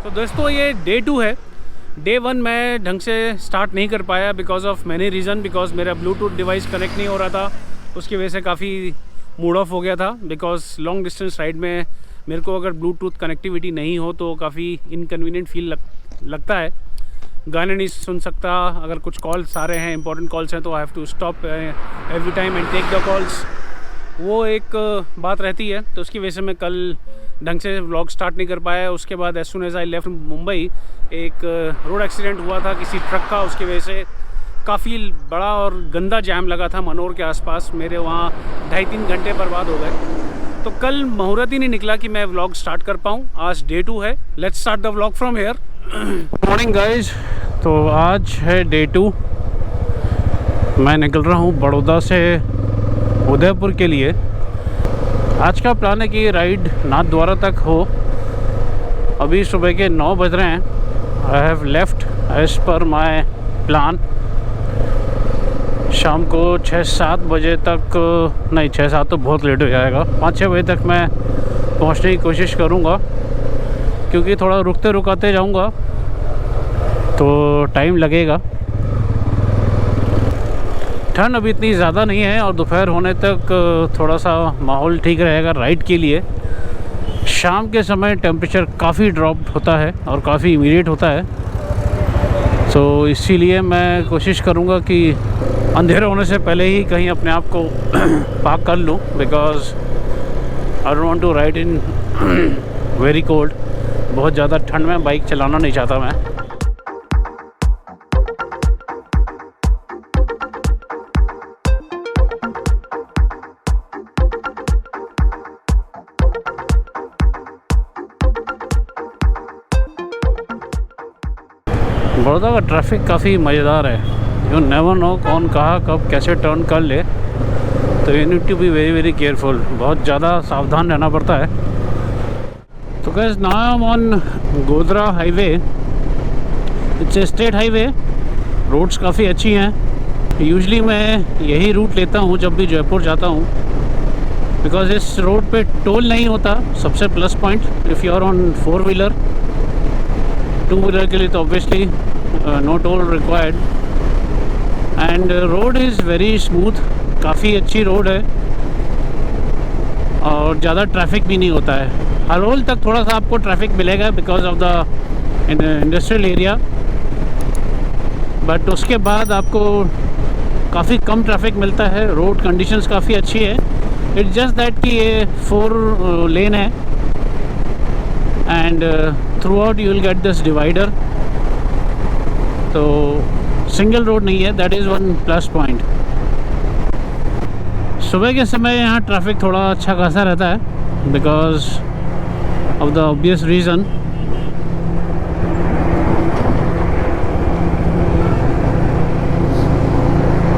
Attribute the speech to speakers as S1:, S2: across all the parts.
S1: तो दोस्तों ये डे 2 है। डे 1 मैं ढंग से स्टार्ट नहीं कर पाया because of many reason. Because मेरा ब्लूटूथ डिवाइस कनेक्ट नहीं हो रहा था, उसकी वजह से काफ़ी मूड ऑफ हो गया था। बिकॉज लॉन्ग डिस्टेंस राइड में मेरे को अगर ब्लूटूथ कनेक्टिविटी नहीं हो तो काफ़ी इनकन्वीनियंट फील लगता है। गाने नहीं सुन सकता, अगर कुछ कॉल्स आ रहे हैं, इंपॉर्टेंट कॉल्स हैं, तो I have to stop every time and take the calls. वो एक बात रहती है, तो उसकी वजह से मैं कल ढंग से व्लॉग स्टार्ट नहीं कर पाया। उसके बाद as soon as I left Mumbai एक रोड एक्सीडेंट हुआ था किसी ट्रक का, उसकी वजह से काफ़ी बड़ा और गंदा जैम लगा था मनोर के आसपास। मेरे वहाँ 2.5-3 घंटे बर्बाद हो गए। तो कल मुहूर्त ही नहीं निकला कि मैं व्लॉग स्टार्ट कर पाऊँ। आज डे 2 है। Let's start the vlog from here. Morning guys, तो आज है डे 2। मैं निकल रहा हूँ बड़ौदा से उदयपुर के लिए। आज का प्लान है कि राइड नाथद्वारा तक हो। अभी सुबह के 9 बज रहे हैं। I have left as per my plan. शाम को 6-7 बजे तक, नहीं 6-7 तो बहुत लेट हो जाएगा, 5-6 बजे तक मैं पहुंचने की कोशिश करूंगा, क्योंकि थोड़ा रुकते रुकाते जाऊंगा तो टाइम लगेगा। ठंड अभी इतनी ज़्यादा नहीं है और दोपहर होने तक थोड़ा सा माहौल ठीक रहेगा राइड के लिए। शाम के समय टेम्परेचर काफ़ी ड्रॉप होता है और काफ़ी इमीडिएट होता है। तो इसीलिए मैं कोशिश करूँगा कि अंधेरा होने से पहले ही कहीं अपने आप को पार्क कर लूँ, because I don't want to ride in very cold. बहुत ज़्यादा ठंड में बाइक चलाना नहीं चाहता मैं। बड़ौदा का ट्रैफिक काफ़ी मज़ेदार है। यू नेवर नो कौन कहाँ कब कैसे टर्न कर ले, तो you need to be very very careful. बहुत ज़्यादा सावधान रहना पड़ता है। तो guys, now I am on Godhra highway. It's a state highway. Roads काफ़ी अच्छी हैं। यूजुअली मैं यही रूट लेता हूँ जब भी जयपुर जाता हूँ, बिकॉज इस रोड पे टोल नहीं होता। सबसे plus point, if you are on 4 wheeler. 2 wheeler के लिए तो obviously no toll required. And road is very smooth. काफ़ी अच्छी रोड है और ज़्यादा ट्रैफिक भी नहीं होता है। हरोल तक थोड़ा सा आपको ट्रैफिक मिलेगा because of the industrial area, but उसके बाद आपको काफ़ी कम ट्रैफिक मिलता है। रोड कंडीशंस काफ़ी अच्छी है। इट्स जस्ट दैट कि ये 4 लेन है and through out you will get this divider. तो सिंगल रोड नहीं है, that is one plus point. सुबह के समय यहाँ ट्रैफिक थोड़ा अच्छा खासा रहता है because of the obvious reason.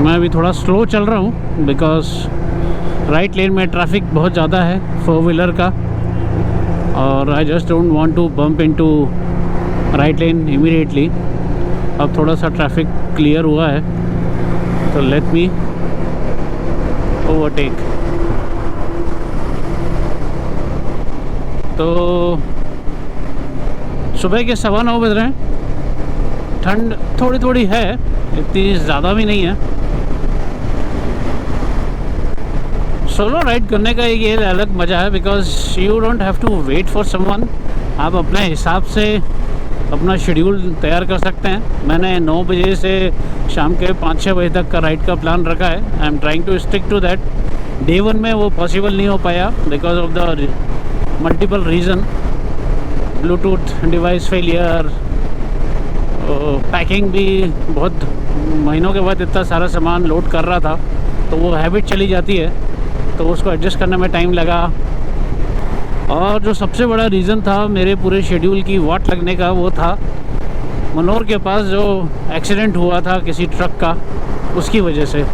S1: मैं अभी थोड़ा स्लो चल रहा हूँ बिकॉज राइट लेन में ट्रैफिक बहुत ज़्यादा है 4 व्हीलर का, और I just don't want to bump into right lane immediately. अब थोड़ा सा ट्रैफिक क्लियर हुआ है तो लेट मी ओवरटेक। तो सुबह के 9:15 बज रहे हैं। ठंड थोड़ी थोड़ी है, इतनी ज़्यादा भी नहीं है। सोलो राइड करने का एक ये अलग मज़ा है because you don't have to wait for someone. आप अपने हिसाब से अपना शेड्यूल तैयार कर सकते हैं। मैंने 9 बजे से शाम के 5-6 बजे तक का राइड का प्लान रखा है। I am trying to stick to that. Day 1 में वो पॉसिबल नहीं हो पाया because of the multiple reason. Bluetooth device failure, packing भी बहुत महीनों के बाद इतना सारा सामान लोड कर रहा था, तो वो हैबिट चली जाती है, तो उसको एडजस्ट करने में टाइम लगा। और जो सबसे बड़ा रीज़न था मेरे पूरे शेड्यूल की वाट लगने का, वो था मनोर के पास जो एक्सीडेंट हुआ था किसी ट्रक का, उसकी वजह से।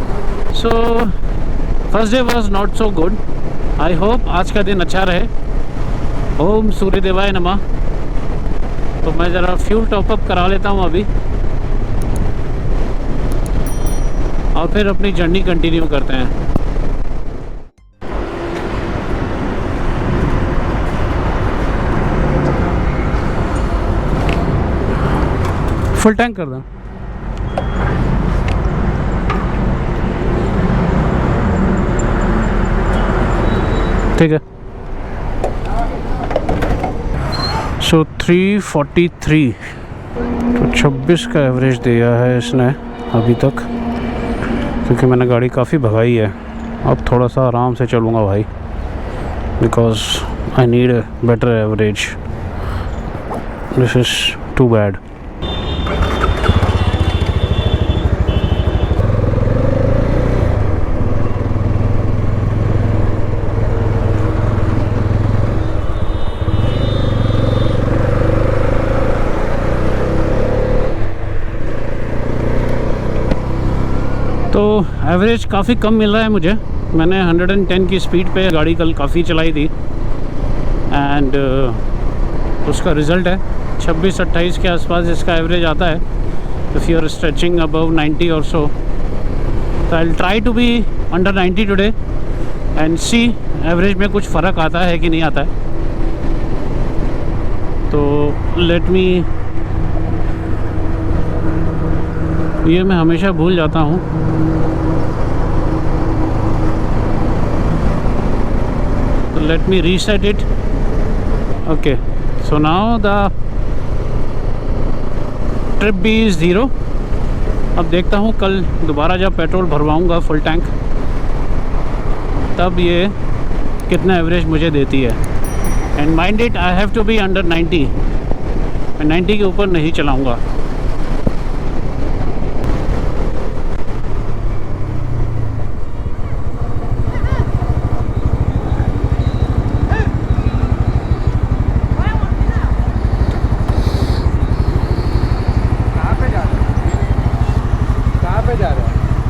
S1: So first day was not so good. I hope आज का दिन अच्छा रहे। ओम सूर्य देवाय नमः। तो मैं ज़रा फ्यूल टॉपअप करा लेता हूँ अभी, और फिर अपनी जर्नी कंटिन्यू करते हैं। फुल टैंक कर दो। ठीक है। सो 343 तो 26 का एवरेज दिया है इसने अभी तक, क्योंकि मैंने गाड़ी काफ़ी भगाई है। अब थोड़ा सा आराम से चलूँगा भाई, because I need a better average. This is too bad. तो एवरेज काफ़ी कम मिल रहा है मुझे। मैंने 110 की स्पीड पे गाड़ी कल काफ़ी चलाई थी एंड उसका रिज़ल्ट है 26-28 के आसपास इसका एवरेज आता है। If you are stretching above 90 और सो, तो I will try to be under 90 today and see average में कुछ फ़र्क आता है कि नहीं आता है। तो लेट मी, ये मैं हमेशा भूल जाता हूँ। तो let me reset it. Okay, so now the trip B is 0। अब देखता हूँ कल दोबारा जब पेट्रोल भरवाऊँगा फुल टैंक, तब ये कितना एवरेज मुझे देती है। And mind it, I have to be under 90। मैं 90 के ऊपर नहीं चलाऊँगा।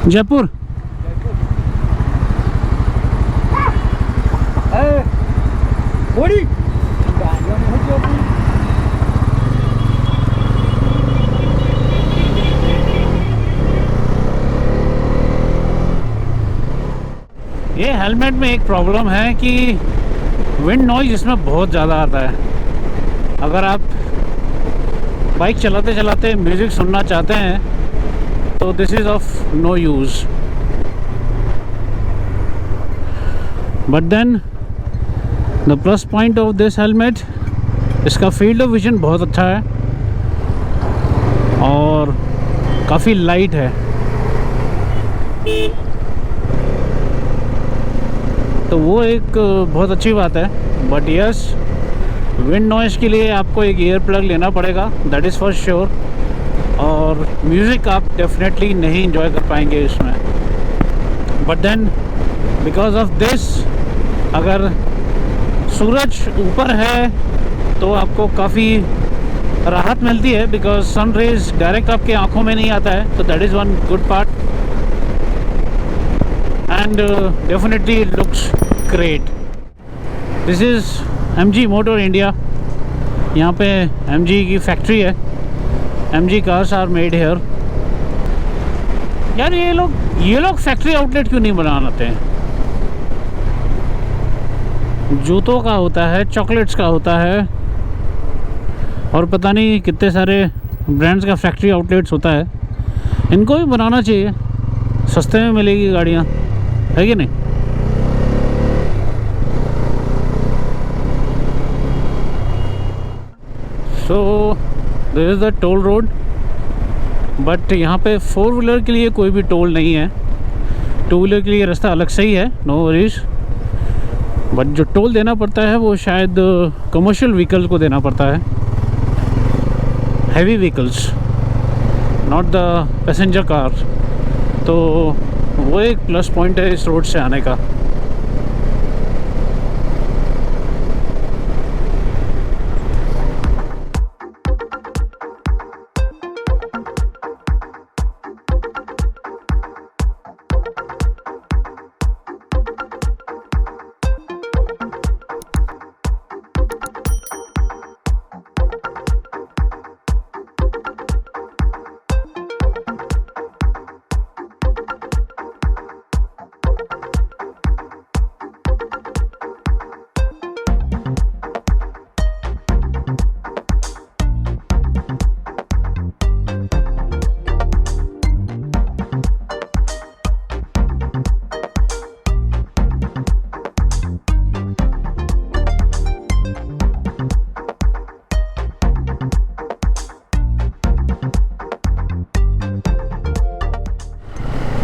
S1: जयपुर। ये हेलमेट में एक प्रॉब्लम है कि विंड नॉइज इसमें बहुत ज़्यादा आता है। अगर आप बाइक चलाते चलाते म्यूज़िक सुनना चाहते हैं तो this is of no use. But then the plus point of this helmet, इसका फील्ड ऑफ विजन बहुत अच्छा है और काफ़ी लाइट है। तो वो एक बहुत अच्छी बात है। बट यस, विंड नॉइज़ के लिए आपको एक ईयर प्लग लेना पड़ेगा, दैट इज़ फॉर श्योर। और म्यूज़िक आप डेफिनेटली नहीं इंजॉय कर पाएंगे इसमें। But then because of this, अगर सूरज ऊपर है तो आपको काफ़ी राहत मिलती है, बिकॉज सन रेज डायरेक्ट आपके आँखों में नहीं आता है। तो that is one good part and definitely it looks great. This is MG motor India. यहाँ पे MG की फैक्ट्री है। MG cars are made here. यार ये लोग फैक्ट्री आउटलेट क्यों नहीं बनाते हैं? जूतों का होता है, चॉकलेट्स का होता है, और पता नहीं कितने सारे ब्रांड्स का फैक्ट्री आउटलेट्स होता है। इनको भी बनाना चाहिए, सस्ते में मिलेगी गाड़ियाँ, है कि नहीं? सो this is the toll road, but यहाँ पे 4 व्हीलर के लिए कोई भी टोल नहीं है। 2 व्हीलर के लिए रास्ता अलग से ही है, नो वरीज। बट जो टोल देना पड़ता है वो शायद कमर्शियल व्हीकल्स को देना पड़ता है, heavy vehicles, not the passenger car. तो वो एक प्लस पॉइंट है इस रोड से आने का।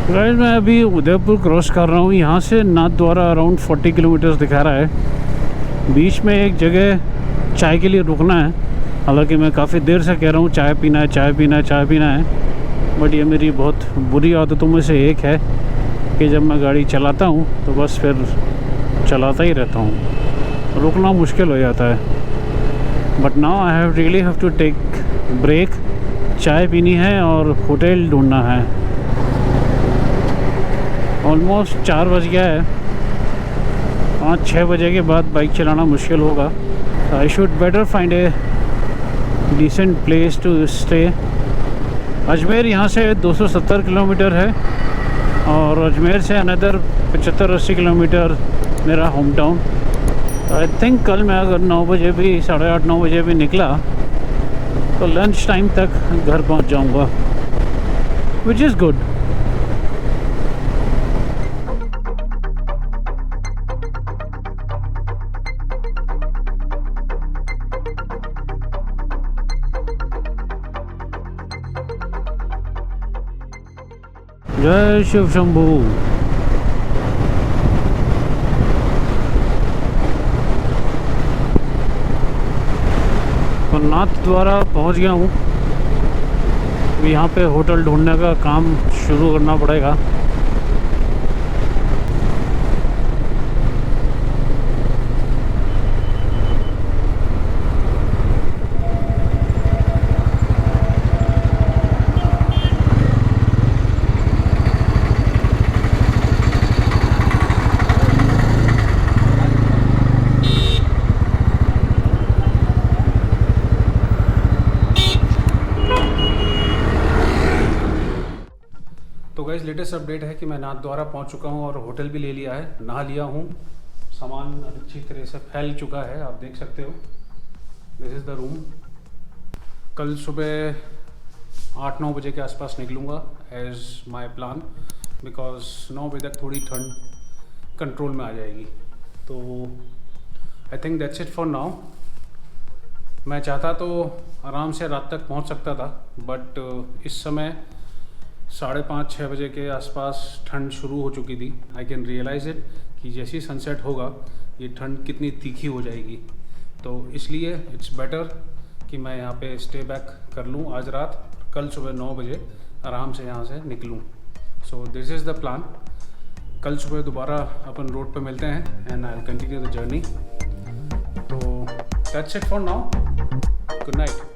S1: गाइस मैं अभी उदयपुर क्रॉस कर रहा हूँ। यहाँ से नाथ द्वारा अराउंड 40 किलोमीटर्स दिखा रहा है। बीच में एक जगह चाय के लिए रुकना है। हालांकि मैं काफ़ी देर से कह रहा हूँ चाय पीना है, चाय पीना है, चाय पीना है, बट ये मेरी बहुत बुरी आदतों में से एक है कि जब मैं गाड़ी चलाता हूँ तो बस फिर चलाता ही रहता हूँ, रुकना मुश्किल हो जाता है। But now I really have to take break. चाय पीनी है और होटल ढूंढना है। ऑलमोस्ट 4 बज गया है। 5-6 बजे के बाद बाइक चलाना मुश्किल होगा। I should better find a decent place to stay. Ajmer यहाँ से 270 किलोमीटर है और अजमेर से अनदर 75-80 किलोमीटर मेरा होम टाउन। आई थिंक कल मैं अगर 9 बजे भी 8:30-9 बजे भी निकला तो लंच टाइम तक घर पहुँच जाऊँगा, विच इज़ गुड। जय शिव शंभू। तो नाथ द्वारा पहुंच गया हूँ। यहाँ पे होटल ढूंढने का काम शुरू करना पड़ेगा। तो गाइस लेटेस्ट अपडेट है कि मैं नाथ द्वारा पहुंच चुका हूं और होटल भी ले लिया है, नहा लिया हूं। सामान अच्छी तरह से फैल चुका है, आप देख सकते हो। This is the room. कल सुबह 8-9 बजे के आसपास निकलूँगा एज माय प्लान, बिकॉज 9 बजे तक थोड़ी ठंड कंट्रोल में आ जाएगी। तो I think that's it for now. मैं चाहता तो आराम से रात तक पहुंच सकता था, बट इस समय 5:30-6 बजे के आसपास ठंड शुरू हो चुकी थी। आई कैन रियलाइज़ इट कि जैसे ही सनसेट होगा ये ठंड कितनी तीखी हो जाएगी। तो इसलिए इट्स बेटर कि मैं यहाँ पे स्टे बैक कर लूँ आज रात, कल सुबह 9 बजे आराम से यहाँ से निकलूँ। So this is the plan. कल सुबह दोबारा अपन रोड पे मिलते हैं and I will continue the journey. तो that's it for now. Good night.